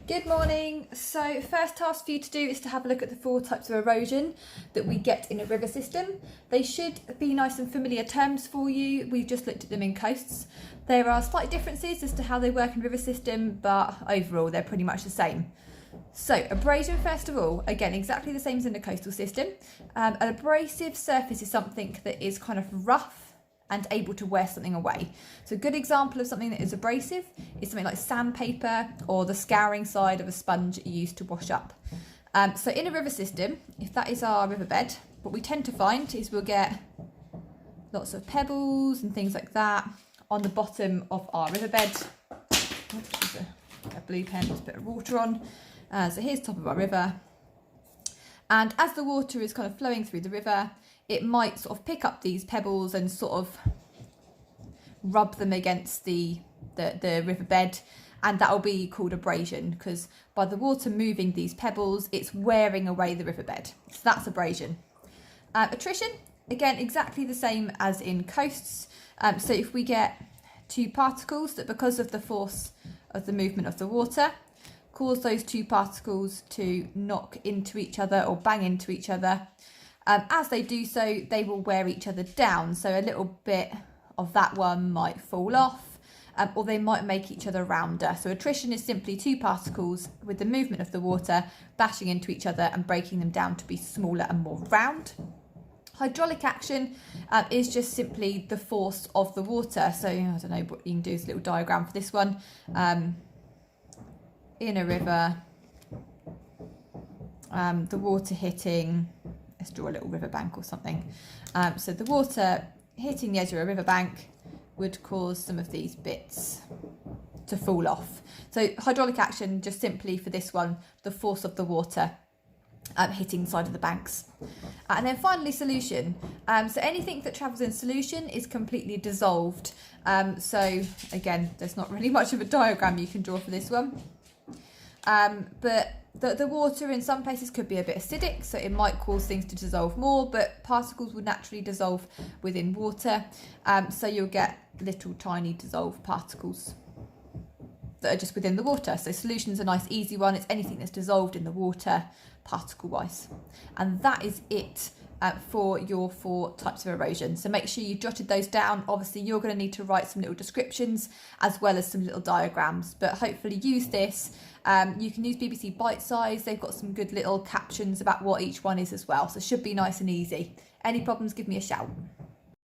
Good morning. So first task for you to do is to have a look at the 4 types of erosion that we get in a river system. They should be nice and familiar terms for you. We've just looked at them in coasts. There are slight differences as to how they work in a river system, but overall they're pretty much the same. So abrasion, first of all, again, exactly the same as in the coastal system. An abrasive surface is something that is kind of rough and able to wear something away. So a good example of something that is abrasive is something like sandpaper or the scouring side of a sponge used to wash up. So in a river system, if that is our riverbed, what we tend to find is we'll get lots of pebbles and things like that on the bottom of our riverbed. Oops, a blue pen, just put water on. So here's the top of our river. And as the water is kind of flowing through the river, it might sort of pick up these pebbles and sort of rub them against the riverbed, and that will be called abrasion, because by the water moving these pebbles, it's wearing away the riverbed. So that's abrasion. Attrition, again, exactly the same as in coasts. So if we get 2 particles that, because of the force of the movement of the water, cause those 2 particles to knock into each other or bang into each other. As they do so, they will wear each other down. So a little bit of that one might fall off, or they might make each other rounder. So attrition is simply 2 particles with the movement of the water bashing into each other and breaking them down to be smaller and more round. Hydraulic action is just simply the force of the water. So I don't know what you can do is a little diagram for this one. In a river, the water hitting, let's draw a little riverbank or something. So the water hitting the edge of a riverbank would cause some of these bits to fall off. So hydraulic action, just simply for this one, the force of the water hitting the side of the banks. And then finally, solution. So anything that travels in solution is completely dissolved. So again, there's not really much of a diagram you can draw for this one. But the water in some places could be a bit acidic, so it might cause things to dissolve more, but particles would naturally dissolve within water. So you'll get little tiny dissolved particles that are just within the water. So solution's a nice easy one. It's anything that's dissolved in the water particle wise. And that is it for your 4 types of erosion. So make sure you jotted those down. Obviously you're going to need to write some little descriptions as well as some little diagrams, but hopefully use this. You can use BBC Bite Size. They've got some good little captions about what each one is as well, so it should be nice and easy. Any problems, give me a shout.